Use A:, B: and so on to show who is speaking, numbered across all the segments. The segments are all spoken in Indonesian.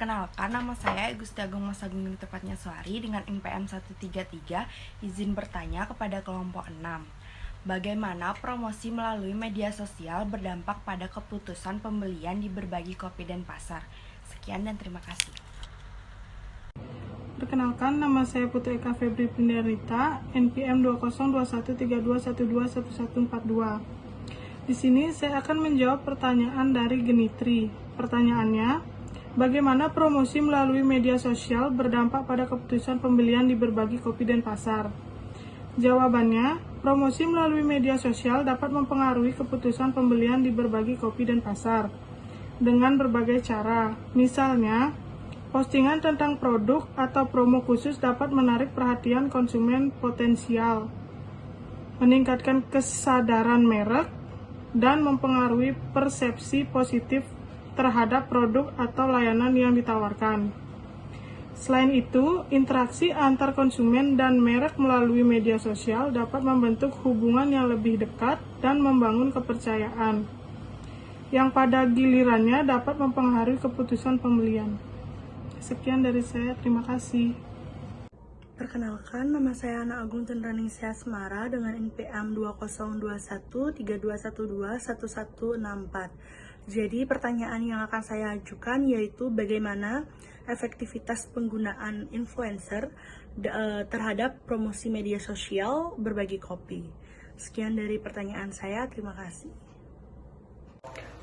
A: Perkenalkan, nama saya Gusti Agung Mas Agung tepatnya Suari dengan NPM 133. Izin bertanya kepada kelompok 6. Bagaimana promosi melalui media sosial berdampak pada keputusan pembelian di berbagai kopi dan pasar? Sekian dan terima kasih.
B: Perkenalkan, nama saya Putri Eka Febri Pindarita, NPM 202131211142. Di sini saya akan menjawab pertanyaan dari Genitri. Pertanyaannya, bagaimana promosi melalui media sosial berdampak pada keputusan pembelian di berbagai kopi dan pasar? Jawabannya, promosi melalui media sosial dapat mempengaruhi keputusan pembelian di berbagai kopi dan pasar dengan berbagai cara. Misalnya, postingan tentang produk atau promo khusus dapat menarik perhatian konsumen potensial, meningkatkan kesadaran merek, dan mempengaruhi persepsi positif terhadap produk atau layanan yang ditawarkan. Selain itu, interaksi antar konsumen dan merek melalui media sosial dapat membentuk hubungan yang lebih dekat dan membangun kepercayaan, yang pada gilirannya dapat mempengaruhi keputusan pembelian. Sekian dari saya, terima kasih.
A: Perkenalkan, nama saya Ana Agung Cendraningsih Asmara dengan NPM 202132121164. Jadi pertanyaan yang akan saya ajukan yaitu bagaimana efektivitas penggunaan influencer terhadap promosi media sosial berbagi kopi. Sekian dari pertanyaan saya, terima kasih.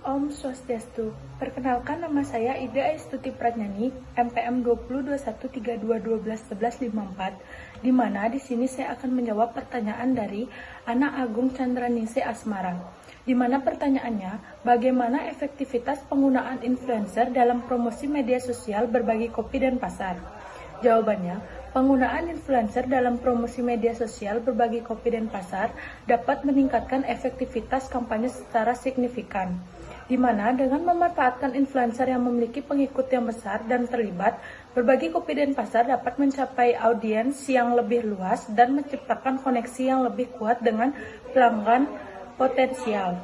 C: Om Swastiastu. Perkenalkan, nama saya Ida Astuti Pratnyani, MPM 202132121154, di mana di sini saya akan menjawab pertanyaan dari Ana Agung Cendraningsih Asmara. Di mana pertanyaannya, bagaimana efektivitas penggunaan influencer dalam promosi media sosial berbagi kopi dan pasar? Jawabannya, penggunaan influencer dalam promosi media sosial berbagi kopi dan pasar dapat meningkatkan efektivitas kampanye secara signifikan, di mana dengan memanfaatkan influencer yang memiliki pengikut yang besar dan terlibat, berbagi kopi dan pasar dapat mencapai audiens yang lebih luas dan menciptakan koneksi yang lebih kuat dengan pelanggan potensial.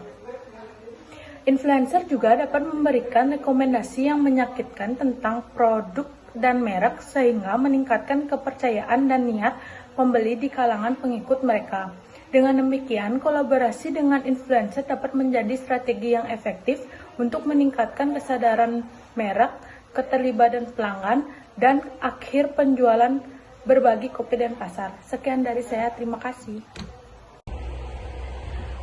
C: Influencer juga dapat memberikan rekomendasi yang menyakitkan tentang produk dan merek sehingga meningkatkan kepercayaan dan niat pembeli di kalangan pengikut mereka. Dengan demikian, kolaborasi dengan influencer dapat menjadi strategi yang efektif untuk meningkatkan kesadaran merek, keterlibatan pelanggan, dan akhir penjualan berbagi kopi dan pasar. Sekian dari saya, terima kasih.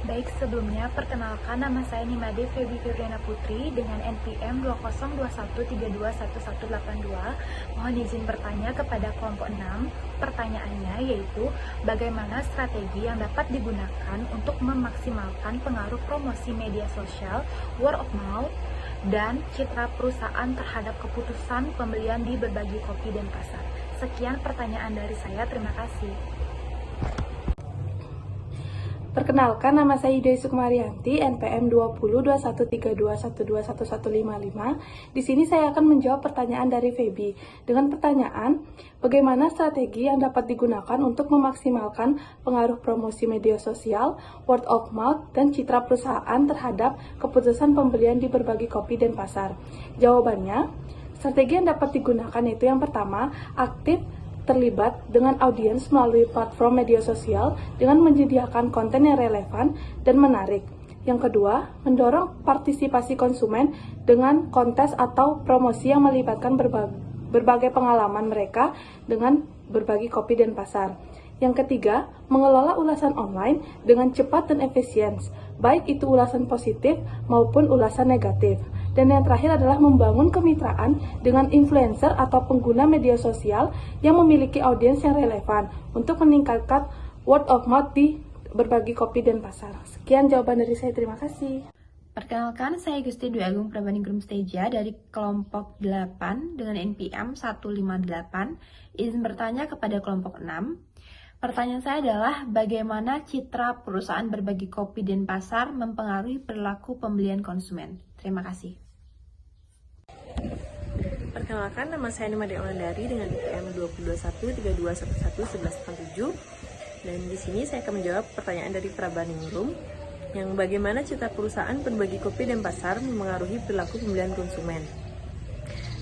D: Baik, sebelumnya perkenalkan, nama saya Nimade Feby Firdena Putri dengan NPM 2021321182. Mohon izin bertanya kepada kelompok 6. Pertanyaannya yaitu bagaimana strategi yang dapat digunakan untuk memaksimalkan pengaruh promosi media sosial, word of mouth, dan citra perusahaan terhadap keputusan pembelian di berbagai kopi dan pasar. Sekian pertanyaan dari saya, terima kasih.
C: Perkenalkan, nama saya Ida Sukmarianti, NPM 202132121155. Di sini saya akan menjawab pertanyaan dari Feby dengan pertanyaan, bagaimana strategi yang dapat digunakan untuk memaksimalkan pengaruh promosi media sosial, word of mouth, dan citra perusahaan terhadap keputusan pembelian di berbagai kopi dan pasar. Jawabannya, strategi yang dapat digunakan itu yang pertama, aktif terlibat dengan audiens melalui platform media sosial dengan menyediakan konten yang relevan dan menarik. Yang kedua, mendorong partisipasi konsumen dengan kontes atau promosi yang melibatkan berbagai pengalaman mereka dengan berbagi kopi dan pasar. Yang ketiga, mengelola ulasan online dengan cepat dan efisien, baik itu ulasan positif maupun ulasan negatif. Dan yang terakhir adalah membangun kemitraan dengan influencer atau pengguna media sosial yang memiliki audiens yang relevan untuk meningkatkan word of mouth di berbagi kopi dan pasar. Sekian jawaban dari saya, terima kasih.
D: Perkenalkan, saya Gusti Dwi Agung Prabandingrum Steja dari kelompok 8 dengan NPM 158. Izin bertanya kepada kelompok 6. Pertanyaan saya adalah bagaimana citra perusahaan berbagi kopi dan pasar mempengaruhi perilaku pembelian konsumen? Terima kasih.
E: Perkenalkan, nama saya Nimade Olandari dengan NPM 202132111187. Dan di sini saya akan menjawab pertanyaan dari Prabandingrum yang bagaimana citra perusahaan berbagi kopi dan pasar mempengaruhi perilaku pembelian konsumen.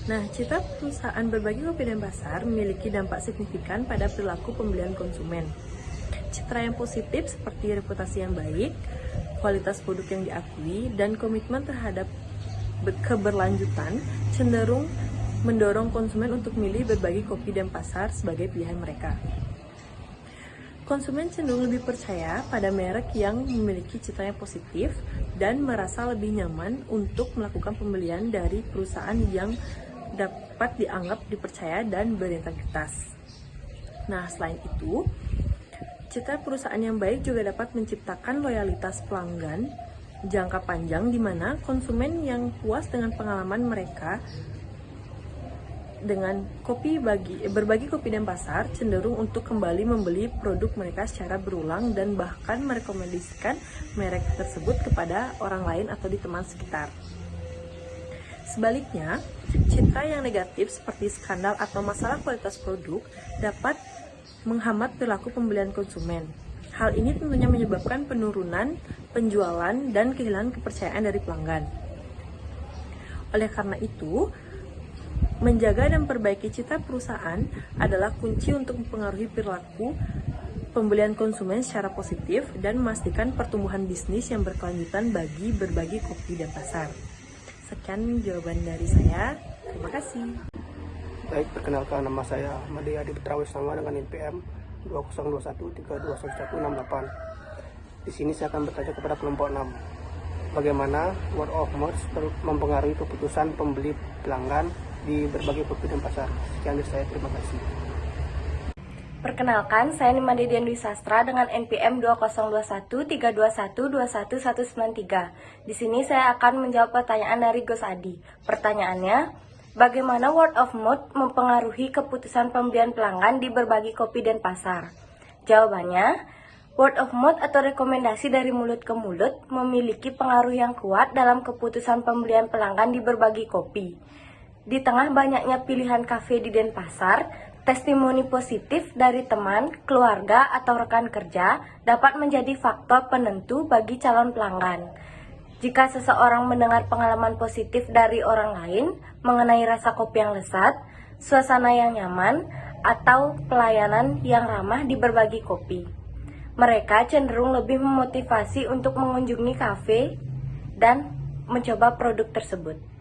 E: Nah, citra perusahaan berbagi kopi dan pasar memiliki dampak signifikan pada perilaku pembelian konsumen. Citra yang positif seperti reputasi yang baik, kualitas produk yang diakui, dan komitmen terhadap keberlanjutan cenderung mendorong konsumen untuk memilih berbagi kopi dan pasar sebagai pilihan mereka. Konsumen cenderung lebih percaya pada merek yang memiliki citra yang positif dan merasa lebih nyaman untuk melakukan pembelian dari perusahaan yang dapat dianggap dipercaya dan berintegritas. Nah, selain itu, citra perusahaan yang baik juga dapat menciptakan loyalitas pelanggan jangka panjang di mana konsumen yang puas dengan pengalaman mereka dengan berbagi kopi dan pasar cenderung untuk kembali membeli produk mereka secara berulang dan bahkan merekomendasikan merek tersebut kepada orang lain atau di teman sekitar. Sebaliknya, citra yang negatif seperti skandal atau masalah kualitas produk dapat menghambat perilaku pembelian konsumen. Hal ini tentunya menyebabkan penurunan penjualan dan kehilangan kepercayaan dari pelanggan. Oleh karena itu, menjaga dan perbaiki citra perusahaan adalah kunci untuk mempengaruhi perilaku pembelian konsumen secara positif dan memastikan pertumbuhan bisnis yang berkelanjutan bagi berbagi kopi dan pasar. Sekian jawaban dari saya. Terima kasih.
F: Baik, perkenalkan nama saya Made Adi Petrawi sama dengan NPM 2021321168. Di sini saya akan bertanya kepada kelompok 6. Bagaimana word of mouth mempengaruhi keputusan pembeli pelanggan di berbagai kopi dan pasar? Sekian dari saya, terima kasih.
A: Perkenalkan, saya Nimade Dian Dwi Sastra dengan NPM 202132121193. Di sini saya akan menjawab pertanyaan dari Gus Adi. Pertanyaannya, bagaimana word of mouth mempengaruhi keputusan pembelian pelanggan di berbagi kopi dan pasar? Jawabannya, word of mouth atau rekomendasi dari mulut ke mulut memiliki pengaruh yang kuat dalam keputusan pembelian pelanggan di berbagi kopi. Di tengah banyaknya pilihan kafe di Denpasar, testimoni positif dari teman, keluarga, atau rekan kerja dapat menjadi faktor penentu bagi calon pelanggan. Jika seseorang mendengar pengalaman positif dari orang lain mengenai rasa kopi yang lezat, suasana yang nyaman, atau pelayanan yang ramah di berbagi kopi, mereka cenderung lebih memotivasi untuk mengunjungi kafe dan mencoba produk tersebut.